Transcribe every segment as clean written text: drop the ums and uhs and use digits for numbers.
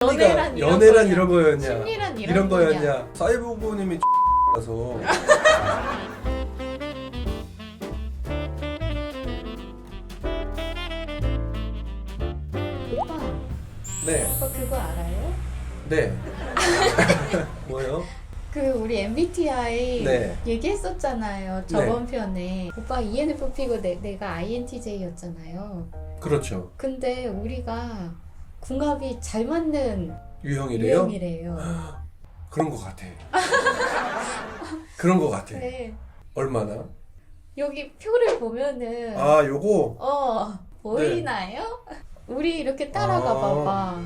연애란 이런 거였냐? 심리란 이런 거였냐? 사이보그님이 라서 오빠, 네, 오빠 그거 알아요? 네. 뭐요? 그 우리 MBTI 네. 얘기했었잖아요. 저번 편에. 오빠 ENFP고 내가 INTJ였잖아요. 그렇죠. 근데 우리가 궁합이 잘 맞는 유형이래요? 유형이래요. 그런 거 같아. 그런 거 같아. 네. 얼마나? 여기 표를 보면은 아, 요거? 보이나요? 우리 이렇게 따라가 봐봐.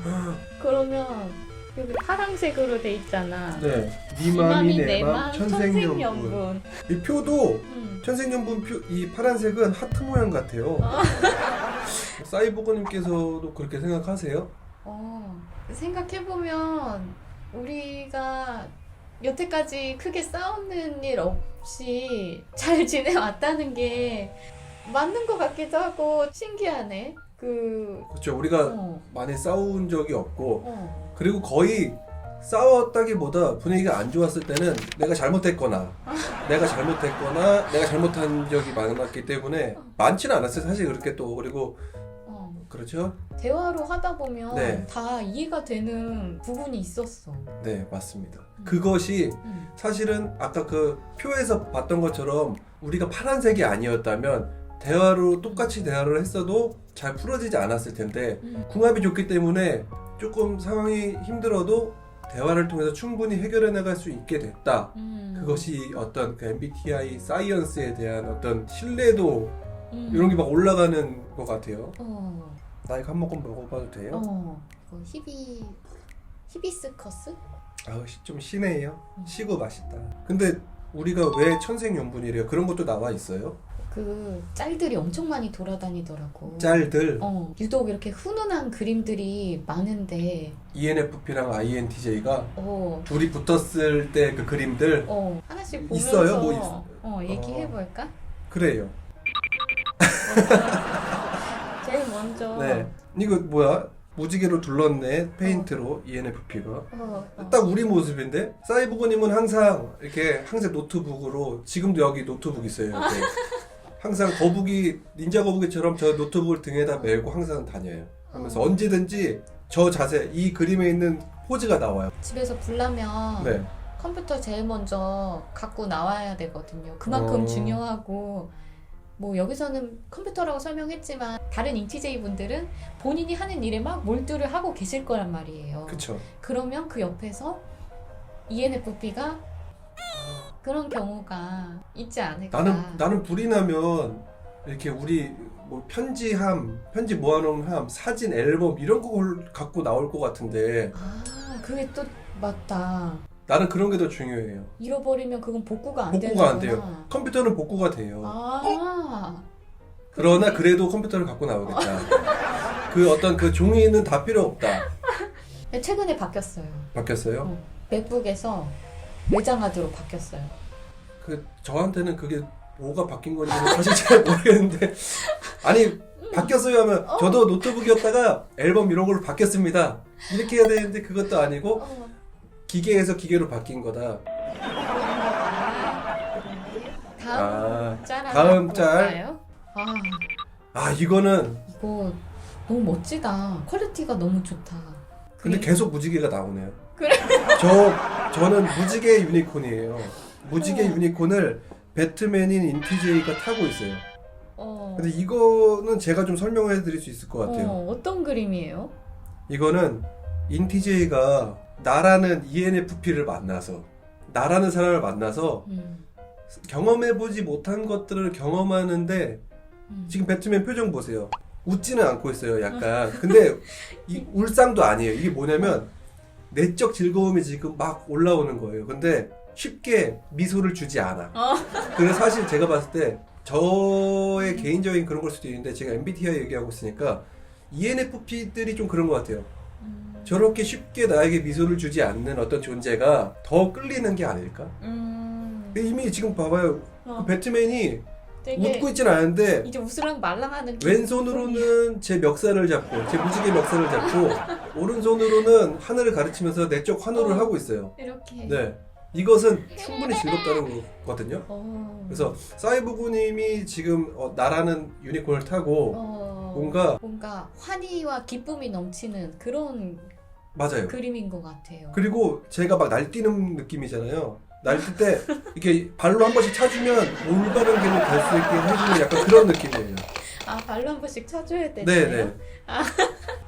그러면 여기 파란색으로 돼 있잖아. 네. 네 맘이 내 맘, 천생연분. 이 표도 천생연분 표, 이 파란색은 하트 모양 같아요. 사이보그님께서도 그렇게 생각하세요? 생각해보면 우리가 여태까지 크게 싸우는 일 없이 잘 지내왔다는 게 맞는 것 같기도 하고 신기하네. 그렇죠. 우리가 많이 싸운 적이 없고 어. 그리고 거의 싸웠다기보다 분위기가 안 좋았을 때는 내가 잘못했거나 내가 잘못한 적이 많았기 때문에 많지는 않았어요. 사실 그렇게 또 그리고 그렇죠? 대화로 하다 보면 네. 다 이해가 되는 부분이 있었어. 네, 맞습니다. 그것이 사실은 아까 그 표에서 봤던 것처럼 우리가 파란색이 아니었다면 대화로 똑같이 대화를 했어도 잘 풀어지지 않았을 텐데 궁합이 좋기 때문에 조금 상황이 힘들어도 대화를 통해서 충분히 해결해 나갈 수 있게 됐다. 그것이 어떤 그 MBTI 사이언스에 대한 어떤 신뢰도 이런 게 막 올라가는 것 같아요. 나 이거 한 모금 먹어봐도 돼요? 이거 히비스커스? 아우 좀 시네요. 시고 맛있다. 근데 우리가 왜 천생연분이래요? 그런 것도 나와 있어요? 그 짤들이 엄청 많이 돌아다니더라고. 짤들? 유독 이렇게 훈훈한 그림들이 많은데 ENFP랑 INTJ가 어. 둘이 붙었을 때 그 그림들 하나씩 보면서 있어요? 뭐 얘기해볼까? 그래요. 제일 먼저 네. 이거 뭐야? 무지개로 둘렀네. 페인트로 ENFP가. 딱 우리 모습인데 사이보그님은 항상 이렇게 항상 노트북으로 지금도 여기 노트북 있어요. 여기. 항상 거북이 닌자 거북이처럼 저 노트북을 등에다 메고 항상 다녀요. 하면서 언제든지 저 자세 이 그림에 있는 포즈가 나와요. 집에서 불나면 네. 컴퓨터 제일 먼저 갖고 나와야 되거든요. 그만큼 중요하고 뭐 여기서는 컴퓨터라고 설명했지만 다른 인티제이 분들은 본인이 하는 일에 막 몰두를 하고 계실 거란 말이에요. 그쵸. 그러면 그 옆에서 ENFP가 그런 경우가 있지 않을까. 나는 불이 나면 이렇게 우리 뭐 편지 모아놓은 함, 사진 앨범 이런 걸 갖고 나올 것 같은데 그게 또 맞다. 나는 그런 게 더 중요해요. 잃어버리면 그건 복구가 안 되는구나. 복구가 안 돼요. 컴퓨터는 복구가 돼요. 그러나 그래도 컴퓨터를 갖고 나오겠다. 그 어떤 그 종이는 다 필요 없다. 최근에 바뀌었어요. 바뀌었어요? 맥북에서 외장하드로 바뀌었어요. 저한테는 그게 뭐가 바뀐 건지 사실 잘 모르겠는데 아니 바뀌었어요 하면 저도 노트북이었다가 앨범 이런 걸로 바뀌었습니다. 이렇게 해야 되는데 그것도 아니고 기계에서 기계로 바뀐 거다. 다음 짤. 이거는 이거 너무 멋지다. 퀄리티가 너무 좋다. 근데 계속 무지개가 나오네요. 그래? 저는 무지개 유니콘이에요. 무지개 유니콘을 배트맨인 인티제이가 타고 있어요. 근데 이거는 제가 좀 설명해 드릴 수 있을 것 같아요. 어떤 그림이에요? 이거는 인티제이가 나라는 ENFP를 만나서 나라는 사람을 만나서 경험해보지 못한 것들을 경험하는데 지금 배트맨 표정 보세요. 웃지는 않고 있어요 약간. 근데 이 울상도 아니에요. 이게 뭐냐면 내적 즐거움이 지금 막 올라오는 거예요. 근데 쉽게 미소를 주지 않아. 그래서 사실 제가 봤을 때 저의 개인적인 그런 걸 수도 있는데 제가 MBTI 얘기하고 있으니까 ENFP들이 좀 그런 것 같아요. 저렇게 쉽게 나에게 미소를 주지 않는 어떤 존재가 더 끌리는 게 아닐까? 이미 지금 봐봐요. 그 배트맨이 웃고 있진 않은데 이제 웃으랑 말랑하는 왼손으로는 제 멱살을 잡고 제 무지개 멱살을 잡고 오른손으로는 하늘을 가르치면서 내적 환호를 하고 있어요. 이렇게. 네. 이것은 충분히 즐겁다는 거거든요. 그래서 그래서 사이보그님이 지금 나라는 유니콘을 타고 뭔가 환희와 기쁨이 넘치는 그런 맞아요. 그림인 것 같아요. 그리고 제가 막 날뛰는 느낌이잖아요. 날뛸 때 이렇게 발로 한 번씩 차주면 올바른 길로 갈 수 있게 해주는 약간 그런 느낌이에요. 아, 발로 한 번씩 차줘야 되나요? 네네. 아.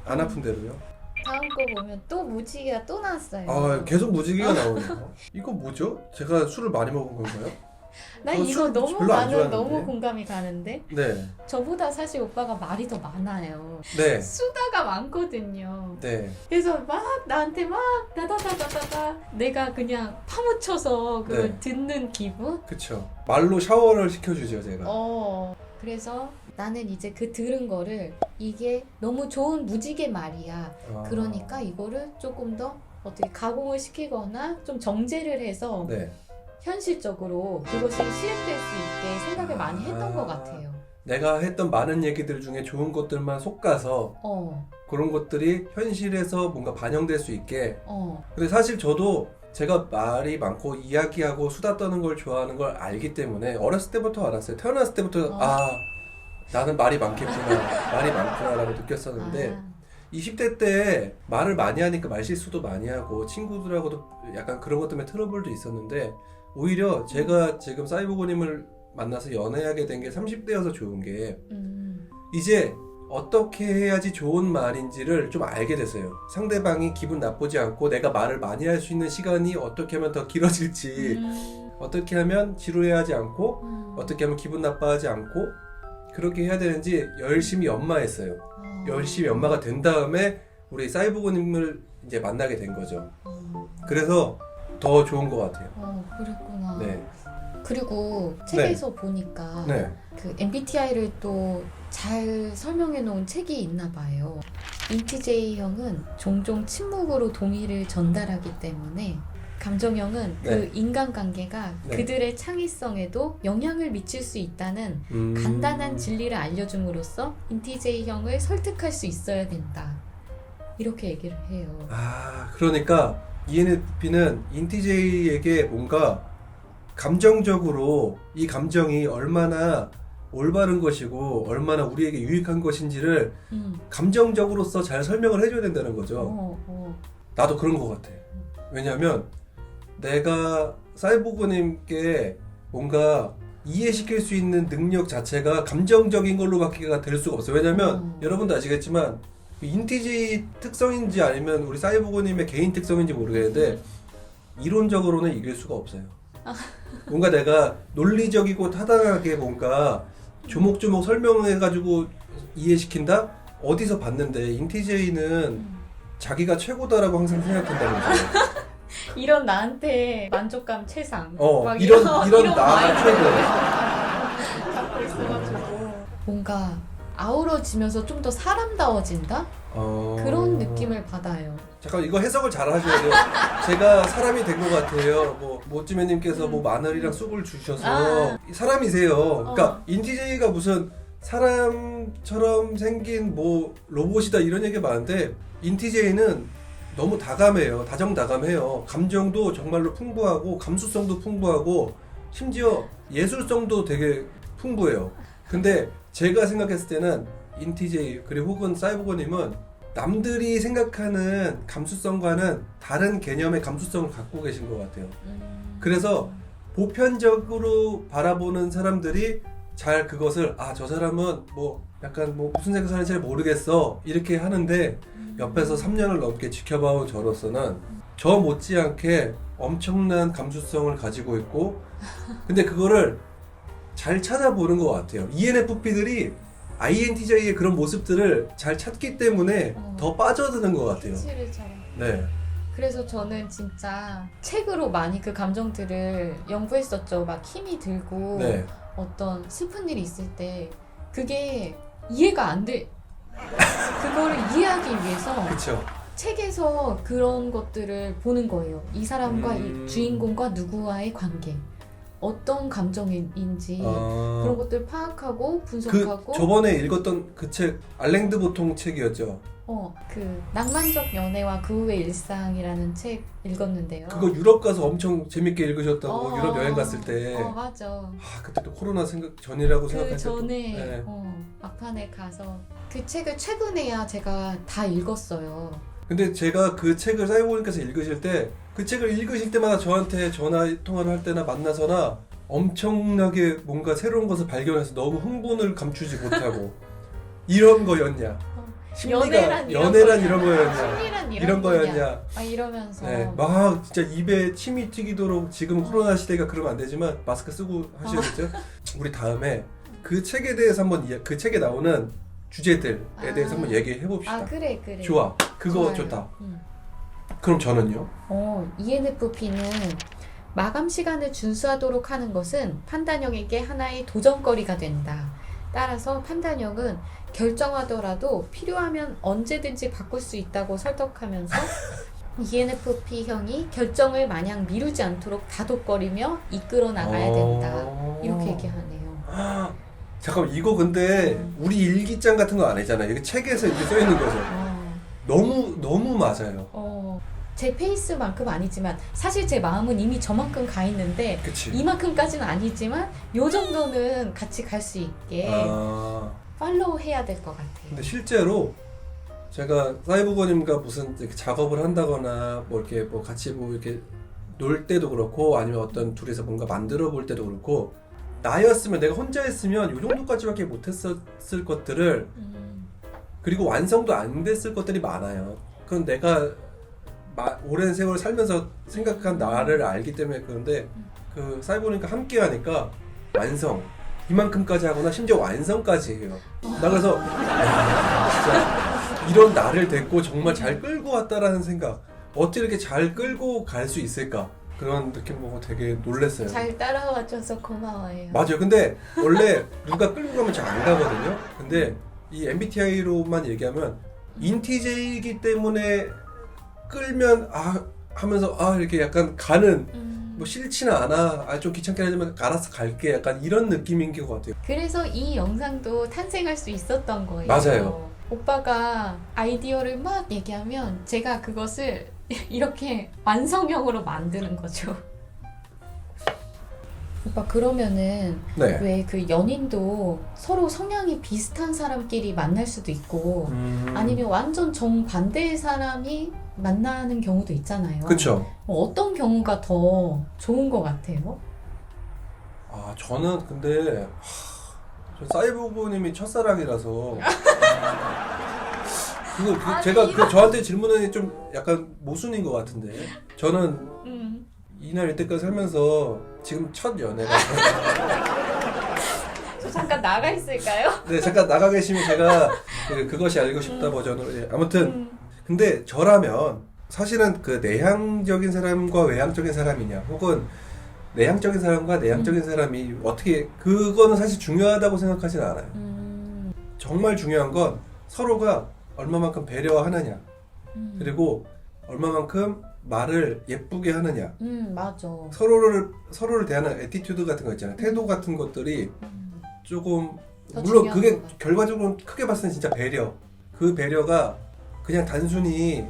안 아픈 대로요. 다음 거 보면 또 무지개가 또 나왔어요. 아 계속 무지개가 나오네요. 이거 뭐죠? 제가 술을 많이 먹은 건가요? 나 저 이거 술 너무 별로 안 나는 좋아하는데. 너무 공감이 가는데 네. 저보다 사실 오빠가 말이 더 많아요. 네. 수다가 많거든요. 네. 그래서 막 나한테 막 다다다다다다 내가 그냥 파묻혀서 그걸 네. 듣는 기분? 그쵸. 말로 샤워를 시켜주죠 제가. 그래서 나는 이제 그 들은 거를 이게 너무 좋은 무지개 말이야. 아. 그러니까 이거를 조금 더 어떻게 가공을 시키거나 좀 정제를 해서 네. 현실적으로 그것이 실현될 수 있게 생각을 많이 했던 것 같아요. 내가 했던 많은 얘기들 중에 좋은 것들만 솎아서 그런 것들이 현실에서 뭔가 반영될 수 있게. 근데 사실 저도 제가 말이 많고 이야기하고 수다 떠는 걸 좋아하는 걸 알기 때문에 어렸을 때부터 알았어요. 태어났을 때부터 나는 말이 많겠구나, 말이 많구나라고 느꼈었는데 20대 때 말을 많이 하니까 말실수도 많이 하고 친구들하고도 약간 그런 것 때문에 트러블도 있었는데 오히려 제가 지금 사이보그님을 만나서 연애하게 된 게 30대여서 좋은 게 이제 어떻게 해야지 좋은 말인지를 좀 알게 됐어요. 상대방이 기분 나쁘지 않고 내가 말을 많이 할 수 있는 시간이 어떻게 하면 더 길어질지, 어떻게 하면 지루해하지 않고 어떻게 하면 기분 나빠하지 않고 그렇게 해야 되는지 열심히 연마했어요. 열심히 연마가 된 다음에 우리 사이보그님을 이제 만나게 된 거죠. 그래서 더 좋은 것 같아요. 그랬구나. 네. 그리고 책에서 보니까 네. 그 MBTI를 또 잘 설명해 놓은 책이 있나 봐요. 인티제이형은 종종 침묵으로 동의를 전달하기 때문에 감정형은 네. 그 인간관계가 네. 그들의 창의성에도 영향을 미칠 수 있다는 간단한 진리를 알려줌으로써 인티제이형을 설득할 수 있어야 된다. 이렇게 얘기를 해요. 그러니까 ENFP는 인티제이에게 뭔가 감정적으로 이 감정이 얼마나 올바른 것이고 얼마나 우리에게 유익한 것인지를 감정적으로서 잘 설명을 해줘야 된다는 거죠. 나도 그런 것 같아. 왜냐하면 내가 사이보그님께 뭔가 이해시킬 수 있는 능력 자체가 감정적인 걸로밖에 될 수가 없어요. 왜냐하면 여러분도 아시겠지만 인티제이 특성인지 아니면 우리 사이보그님의 개인 특성인지 모르겠는데 이론적으로는 이길 수가 없어요. 뭔가 내가 논리적이고 타당하게 뭔가 조목조목 설명해가지고 이해시킨다? 어디서 봤는데 인티제이는 자기가 최고다라고 항상 생각한다는 거죠. 이런 나한테 만족감 최상. 막 이런 나가 마인드를 최고. 갖고 있어가지고 뭔가 아우러지면서 좀 더 사람다워진다? 그런 느낌을 받아요. 잠깐 이거 해석을 잘 하셔야 돼요. 제가 사람이 된 것 같아요. 모찌매님께서 마늘이랑 쑥을 주셔서 사람이세요. 그러니까 인티제이가 무슨 사람처럼 생긴 로봇이다 이런 얘기가 많은데 인티제이는 너무 다정다감해요. 감정도 정말로 풍부하고 감수성도 풍부하고 심지어 예술성도 되게 풍부해요. 근데 제가 생각했을 때는 인티제이 그리고 혹은 사이보그님은 남들이 생각하는 감수성과는 다른 개념의 감수성을 갖고 계신 것 같아요. 그래서 보편적으로 바라보는 사람들이 잘 그것을 저 사람은 약간 무슨 생각하는지 잘 모르겠어 이렇게 하는데 옆에서 3년을 넘게 지켜봐온 저로서는 저 못지않게 엄청난 감수성을 가지고 있고 근데 그거를 잘 찾아보는 것 같아요. ENFP들이 INTJ의 그런 모습들을 잘 찾기 때문에 더 빠져드는 것 같아요. 캐치를 잘. 네. 그래서 저는 진짜 책으로 많이 그 감정들을 연구했었죠. 막 힘이 들고 네. 어떤 슬픈 일이 있을 때 그게 이해가 안 돼. 그거를 이해하기 위해서 그쵸. 책에서 그런 것들을 보는 거예요. 이 사람과 이 주인공과 누구와의 관계. 어떤 감정인지 아. 그런 것들 파악하고 그 분석하고 저번에 읽었던 그 책 알랭드 보통 책이었죠. 그 낭만적 연애와 그 후의 일상이라는 책 읽었는데요. 그거 유럽 가서 엄청 재밌게 읽으셨다고 유럽 여행 갔을 때. 맞아. 아 그때 또 코로나 생각 전이라고 그 생각할 때. 전에 네. 막판에 가서 그 책을 최근에야 제가 다 읽었어요. 근데 제가 그 책을 사이보님께서 읽으실 때 그 책을 읽으실 때마다 저한테 전화 통화를 할 때나 만나서나 엄청나게 뭔가 새로운 것을 발견해서 너무 흥분을 감추지 못하고 이런 거였냐? 심리가 연애란 이런 거였냐? 심리란 이런 거였냐? 막 이러면서 네, 막 진짜 입에 침이 튀기도록 지금 코로나 시대가 그러면 안 되지만 마스크 쓰고 하셔야겠죠? 우리 다음에 그 책에 대해서 한번 그 책에 나오는 주제들에 대해서 한번 얘기해 봅시다. 그래. 좋아. 그거 좋아요. 좋다. 그럼 저는요? ENFP는 마감 시간을 준수하도록 하는 것은 판단형에게 하나의 도전거리가 된다. 따라서 판단형은 결정하더라도 필요하면 언제든지 바꿀 수 있다고 설득하면서 ENFP형이 결정을 마냥 미루지 않도록 다독거리며 이끌어 나가야 된다. 이렇게 얘기하네요. 잠깐만 이거 근데 우리 일기장 같은 거 아니잖아요. 이거 책에서 이렇게 써 있는 거죠. 너무 맞아요. 제 페이스만큼 아니지만 사실 제 마음은 이미 저만큼 가 있는데 그치. 이만큼까지는 아니지만 요 정도는 같이 갈 수 있게 팔로우 해야 될 것 같아요. 근데 실제로 제가 사이버거님과 무슨 이렇게 작업을 한다거나 뭐 이렇게 뭐 같이 뭐 이렇게 놀 때도 그렇고 아니면 어떤 둘이서 뭔가 만들어 볼 때도 그렇고 나였으면 내가 혼자 했으면 요 정도까지밖에 못했었을 것들을 그리고 완성도 안 됐을 것들이 많아요. 그건 내가 오랜 세월 살면서 생각한 나를 알기 때문에 그런데 그 사이버니까 함께 하니까 완성 이만큼까지 하거나 심지어 완성까지 해요. 나 그래서 진짜 이런 나를 데리고 정말 잘 끌고 왔다라는 생각 어떻게 이렇게 잘 끌고 갈 수 있을까 그런 느낌 보고 되게 놀랐어요. 잘 따라와줘서 고마워요. 맞아요. 근데 원래 누가 끌고 가면 잘 안 가거든요. 근데 이 MBTI로만 얘기하면 인티제이기 때문에 끌면 하면서 이렇게 약간 가는 뭐 싫지는 않아 좀 귀찮게 하지만 알아서 갈게 약간 이런 느낌인 것 같아요. 그래서 이 영상도 탄생할 수 있었던 거예요. 맞아요. 오빠가 아이디어를 막 얘기하면 제가 그것을 이렇게 완성형으로 만드는 거죠. 오빠 그러면은 네. 왜 그 연인도 서로 성향이 비슷한 사람끼리 만날 수도 있고 아니면 완전 정반대의 사람이 만나는 경우도 있잖아요. 그쵸. 어떤 경우가 더 좋은 것 같아요? 저는 근데 저 사이보그님이 첫사랑이라서 제가 저한테 질문하는 좀 약간 모순인 것 같은데 저는 이날 이때까지 살면서 지금 첫 연애가 저 잠깐 나가 있을까요? 네 잠깐 나가 계시면 제가 그것이 알고 싶다 버전으로 아무튼 근데 저라면 사실은 그 내향적인 사람과 외향적인 사람이냐 혹은 내향적인 사람과 내향적인 사람이 어떻게 그거는 사실 중요하다고 생각하진 않아요. 정말 중요한 건 서로가 얼마만큼 배려하느냐 그리고 얼마만큼 말을 예쁘게 하느냐 맞아. 서로를 대하는 애티튜드 같은 거 있잖아요. 태도 같은 것들이 조금 물론 그게 결과적으로 크게 봤을 때 진짜 배려 그 배려가 그냥 단순히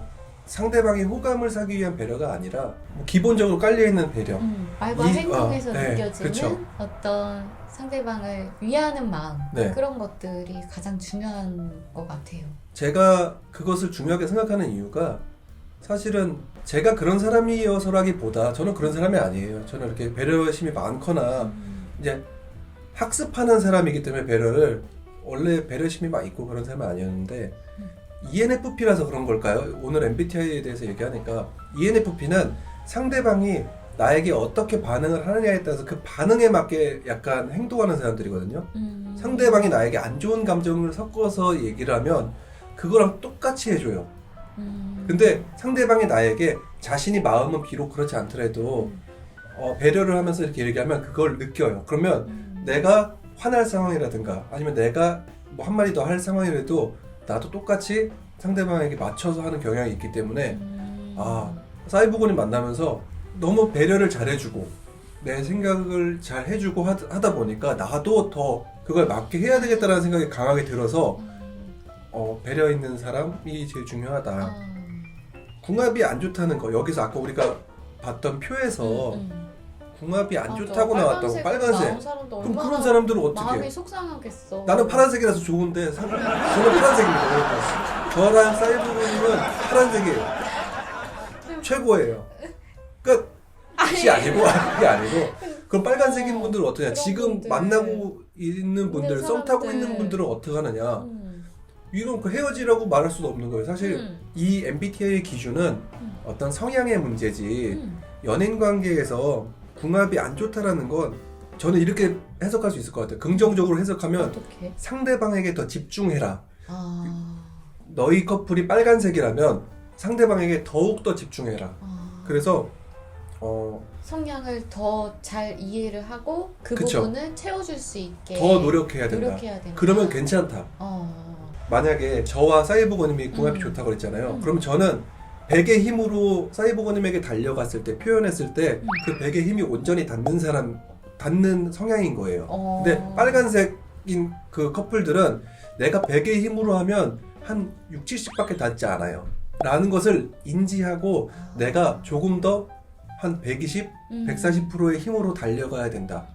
상대방의 호감을 사기 위한 배려가 아니라 뭐 기본적으로 깔려있는 배려 말과 행동에서 네, 느껴지는 그쵸. 어떤 상대방을 위하는 마음 네. 그런 것들이 가장 중요한 것 같아요. 제가 그것을 중요하게 생각하는 이유가 사실은 제가 그런 사람이어서라기보다 저는 그런 사람이 아니에요. 저는 이렇게 배려심이 많거나 이제 학습하는 사람이기 때문에 배려를 원래 배려심이 막 있고 그런 사람은 아니었는데 ENFP라서 그런 걸까요? 오늘 MBTI에 대해서 얘기하니까 ENFP는 상대방이 나에게 어떻게 반응을 하느냐에 따라서 그 반응에 맞게 약간 행동하는 사람들이거든요. 상대방이 나에게 안 좋은 감정을 섞어서 얘기를 하면 그거랑 똑같이 해줘요. 근데 상대방이 나에게 자신이 마음은 비록 그렇지 않더라도 배려를 하면서 이렇게 얘기하면 그걸 느껴요. 그러면 내가 화날 상황이라든가 아니면 내가 뭐 한마디 더 할 상황이라도 나도 똑같이 상대방에게 맞춰서 하는 경향이 있기 때문에 사이보그님 만나면서 너무 배려를 잘해주고 내 생각을 잘 해주고 하다 보니까 나도 더 그걸 맞게 해야 되겠다라는 생각이 강하게 들어서 배려 있는 사람이 제일 중요하다. 궁합이 안 좋다는 거, 여기서 아까 우리가 봤던 표에서 궁합이 안 맞아. 좋다고 나왔던 거, 빨간색. 나온 사람도 그럼 얼마나 그런 사람들은 어떻게 마음이 해? 속상하겠어. 나는 파란색이라서 좋은데 저는 파란색입니다. 그러니까 저랑 사이버님은 파란색이에요. 최고예요. 그러니까 그게 아니고 그게 아니고 그럼 빨간색인 분들은 어떻게 하냐? 그런 지금 분들. 만나고 있는 분들, 썸 타고 사람들. 있는 분들은 어떻게 하느냐? 음. 이건 그 헤어지라고 말할 수도 없는 거예요. 사실 이 MBTI의 기준은 어떤 성향의 문제지 연인 관계에서 궁합이 안 좋다라는 건 저는 이렇게 해석할 수 있을 것 같아요. 긍정적으로 해석하면 어떻게? 상대방에게 더 집중해라. 아. 너희 커플이 빨간색이라면 상대방에게 더욱 더 집중해라. 그래서 성향을 더 잘 이해를 하고 그 그쵸. 부분을 채워줄 수 있게 더 노력해야 된다. 노력해야 된다. 그러면 괜찮다. 만약에 저와 사이보거님이 궁합이 좋다고 그랬잖아요. 그럼 저는 백의 힘으로 사이보거님에게 달려갔을 때, 표현했을 때 그 백의 힘이 온전히 닿는 성향인 거예요. 근데 빨간색인 그 커플들은 내가 백의 힘으로 하면 한 6, 70밖에 닿지 않아요. 라는 것을 인지하고 내가 조금 더 한 120, 140%의 힘으로 달려가야 된다.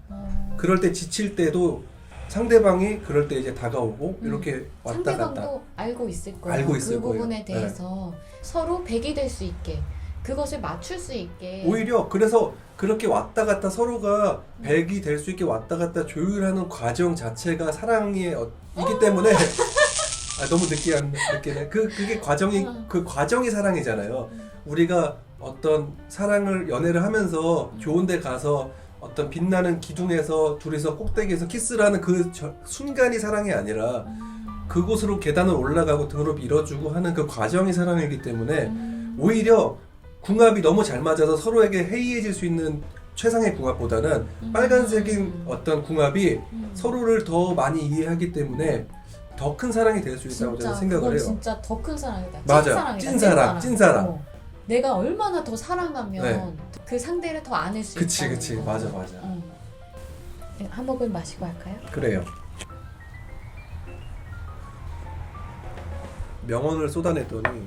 그럴 때 지칠 때도 상대방이 그럴 때 이제 다가오고 이렇게 왔다 갔다. 상대방도 알고 있을 거예요. 알고 있을 그 거예요. 부분에 대해서 서로 백이 될 수 있게 그것을 맞출 수 있게 오히려 그래서 그렇게 왔다 갔다 서로가 백이 될 수 있게 왔다 갔다 조율하는 과정 자체가 사랑이기 때문에 너무 느끼네. 그게 과정이 그 과정이 사랑이잖아요. 우리가 어떤 연애를 하면서 좋은데 가서 어떤 빛나는 기둥에서 둘이서 꼭대기에서 키스를 하는 그 순간이 사랑이 아니라 그곳으로 계단을 올라가고 등으로 밀어주고 하는 그 과정이 사랑이기 때문에 오히려 궁합이 너무 잘 맞아서 서로에게 해이해질 수 있는 최상의 궁합보다는 빨간색인 어떤 궁합이 서로를 더 많이 이해하기 때문에 더 큰 사랑이 될 수 있다고 저는 생각을 해요. 진짜 더 큰 사랑이다. 맞아. 찐사랑. 내가 얼마나 더 사랑하면 네. 그 상대를 더 안을 수 그치, 있다는 그치. 거. 맞아. 한 모금 마시고 할까요? 그래요. 명언을 쏟아냈더니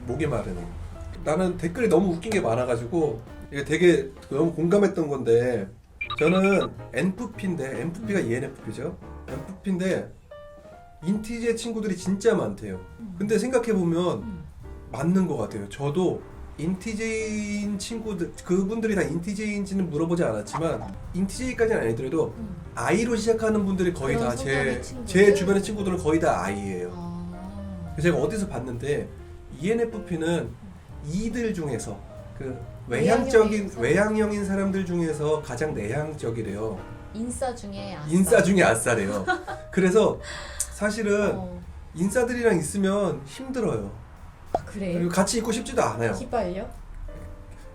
목이 마르네. 나는 댓글이 너무 웃긴 게 많아가지고 이게 되게 너무 공감했던 건데, 저는 NFP인데, NFP가 ENFP죠? NFP인데 인티제 친구들이 진짜 많대요. 근데 생각해보면 맞는 것 같아요. 저도 인티제인 친구들, 그분들이 다 인티제인지는 물어보지 않았지만 인티제이까지는 아니더라도 I로 시작하는 분들이 거의 다 제 주변의 친구들은 거의 다 I예요. 제가 어디서 봤는데 ENFP는 E들 중에서 그 외향형인 사람들 중에서 가장 내향적이래요. 인싸 중에 아싸래요. 그래서 사실은 인싸들이랑 있으면 힘들어요. 그래요? 그리고 같이 있고 싶지도 않아요. 기빨려?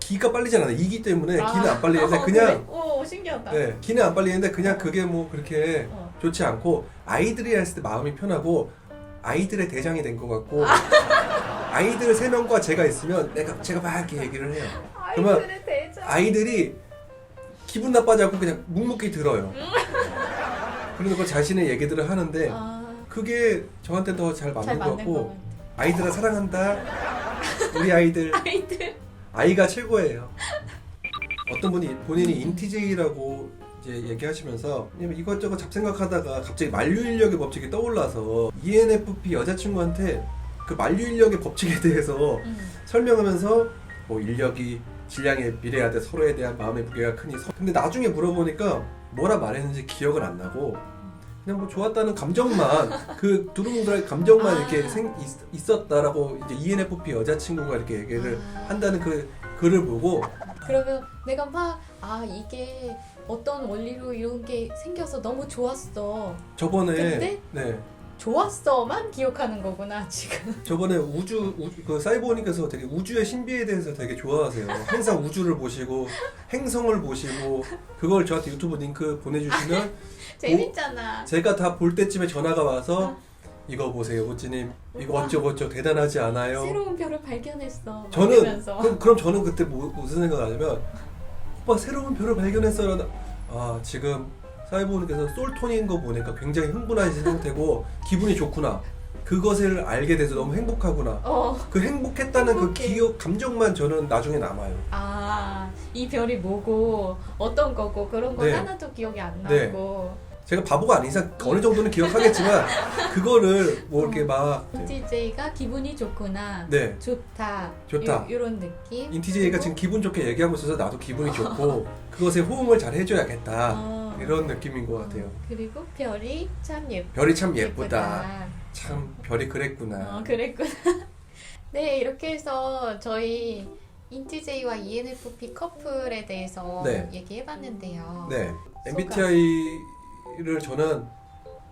기가 빨리진 않아요. 이기 때문에 기는 안 빨리는데 그냥 그래? 오 신기하다. 네, 기는 안 빨리는데 그냥 그게 뭐 그렇게 좋지 않고, 아이들이 했을 때 마음이 편하고 아이들의 대장이 된 것 같고 아이들 3명과 제가 있으면 제가 막 이렇게 얘기를 해요. 그러면 아이들의 대장. 아이들이 기분 나빠지 않고 그냥 묵묵히 들어요. 그리고 자신의 얘기들을 하는데 그게 저한테 더 잘 맞는 것 같고, 아이들아 사랑한다. 우리 아이들. 아이가 최고예요. 어떤 분이 본인이 인티제이라고 이제 얘기하시면서 이것저것 잡생각하다가 갑자기 만류인력의 법칙이 떠올라서 ENFP 여자친구한테 그 만류인력의 법칙에 대해서 설명하면서 뭐 인력이 질량에 비례하되 서로에 대한 마음의 무게가 크니, 근데 나중에 물어보니까 뭐라 말했는지 기억을 안 나고 그냥 뭐 좋았다는 감정만 그 두루뭉술하게 감정만 이렇게 있었다라고 이제 ENFP 여자친구가 이렇게 얘기를 한다는 그 글을 보고, 그러면 내가 막 이게 어떤 원리로 이런 게 생겨서 너무 좋았어. 저번에 근데 네. 좋았어만 기억하는 거구나 지금. 저번에 우주 그 사이버님께서 되게 우주의 신비에 대해서 되게 좋아하세요. 항상 우주를 보시고 행성을 보시고 그걸 저한테 유튜브 링크 보내주시면 재밌잖아. 제가 다 볼 때쯤에 전화가 와서 이거 보세요, 호찌님. 이거 어쩌고저쩌고 대단하지 않아요? 새로운 별을 발견했어. 저는 그럼 저는 그때 무슨 생각을 하냐면 오빠 새로운 별을 발견했어요. 아 지금 사이보님께서 솔톤인 거 보니까 굉장히 흥분하신 상태고 기분이 좋구나. 그것을 알게 돼서 너무 행복하구나. 그 행복했다는 그 행복해. 기억 감정만 저는 나중에 남아요. 아, 이 별이 뭐고 어떤 거고 그런 건 네. 하나도 기억이 안 네. 나고. 제가 바보가 아닌 이상 어느 정도는 기억하겠지만 그거를 뭐 이렇게 막 인티제이가 기분이 좋구나. 네. 좋다. 좋다. 이런 느낌. 인티제이가 그리고 지금 기분 좋게 얘기하고 있어서 나도 기분이 좋고 그것에 호응을 잘 해줘야겠다. 어. 이런 느낌인 것 같아요. 그리고 별이 참 별이 참 예쁘다. 참 별이 그랬구나. 그랬구나. 네, 이렇게 해서 저희 인티제이와 ENFP 커플에 대해서 네. 얘기해봤는데요. 네. MBTI를 저는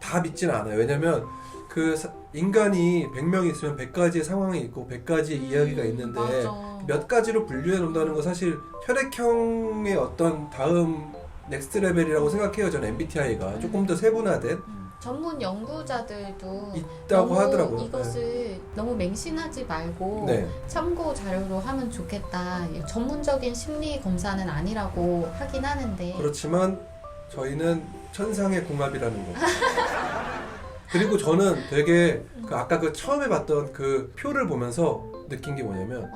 다 믿진 않아요. 왜냐면 그 인간이 100명이 있으면 100가지의 상황이 있고 100가지의 이야기가 있는데 맞아. 몇 가지로 분류해 놓는다는 거 사실 혈액형의 어떤 다음 넥스트 레벨이라고 생각해요. 저는 MBTI가 조금 더 세분화된 전문 연구자들도 있다고 너무 하더라고요. 이것을 너무 맹신하지 말고 네. 참고 자료로 하면 좋겠다. 전문적인 심리 검사는 아니라고 하긴 하는데. 그렇지만 저희는 천상의 궁합이라는 거. 그리고 저는 되게 그 아까 그 처음에 봤던 그 표를 보면서 느낀 게 뭐냐면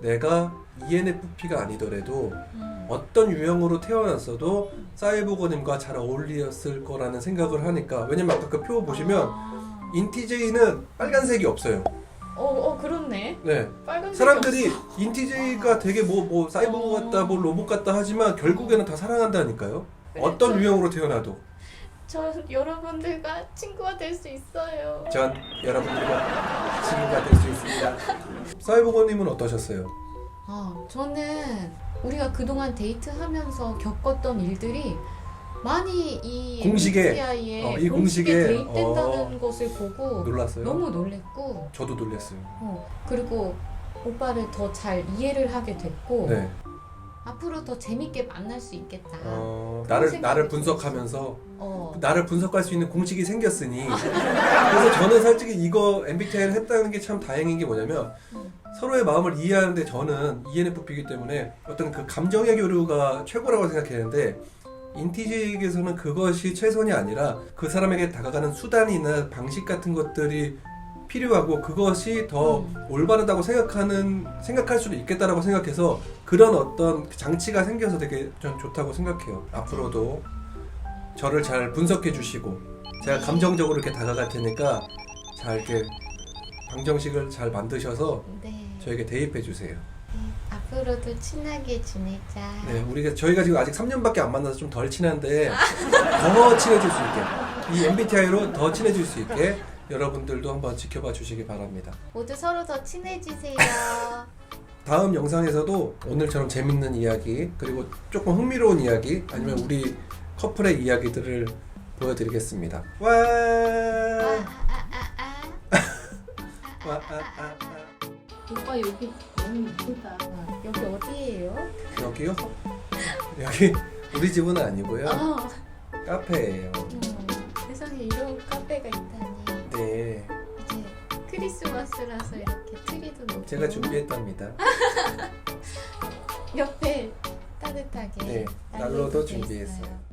내가 ENFP가 아니더라도 어떤 유형으로 태어났어도 사이보거님과 잘 어울렸을 거라는 생각을 하니까 왜냐면 아까 그 표 보시면 인티제이는 빨간색이 없어요. 그렇네. 네. 빨간색이 사람들이 없어. 인티제이가 되게 뭐 사이보그 같다, 뭐 로봇 같다 하지만 결국에는 다 사랑한다니까요. 어떤 유형으로 태어나도. 저 여러분들과 친구가 될 수 있어요. 전 여러분들과 친구가 될 수 있습니다. 사이보거님은 어떠셨어요? 저는 우리가 그동안 데이트하면서 겪었던 일들이 많이 이 공식에, MBTI에 이 공식에, 대입된다는 것을 보고 놀랐어요? 너무 놀랬고 저도 놀랐어요. 그리고 오빠를 더 잘 이해를 하게 됐고 네. 앞으로 더 재밌게 만날 수 있겠다. 나를 생각이 분석하면서 어. 나를 분석할 수 있는 공식이 생겼으니 그래서 저는 솔직히 이거 MBTI를 했다는 게 참 다행인 게 뭐냐면 서로의 마음을 이해하는데 저는 ENFP이기 때문에 어떤 그 감정의 교류가 최고라고 생각했는데 인티제이에게서는 그것이 최선이 아니라 그 사람에게 다가가는 수단이나 방식 같은 것들이 필요하고 그것이 더 올바르다고 생각할 수도 있겠다라고 생각해서 그런 어떤 장치가 생겨서 되게 전 좋다고 생각해요. 앞으로도 저를 잘 분석해 주시고 제가 감정적으로 이렇게 다가갈 테니까 잘 이렇게 방정식을 잘 만드셔서 네. 저에게 대입해 주세요. 앞으로도 친하게 지내자. 네, 저희가 지금 아직 3년밖에 안 만나서 좀 덜 친한데 더 친해질 수 있게 이 MBTI로 더 친해질 수 있게 여러분들도 한번 지켜봐 주시기 바랍니다. 모두 서로 더 친해지세요. 다음 영상에서도 오늘처럼 재밌는 이야기 그리고 조금 흥미로운 이야기 아니면 우리 커플의 이야기들을 보여드리겠습니다. 와. 오빠 여기 너무 예쁘다. 여기 어디예요? 여기요? 여기 우리 집은 아니고요. 카페예요. 세상에 이런 카페가 있다니. 네, 이제 크리스마스라서 이렇게 트리도 놓고 제가 준비했답니다. 옆에 따뜻하게 네, 난로도 준비했어요.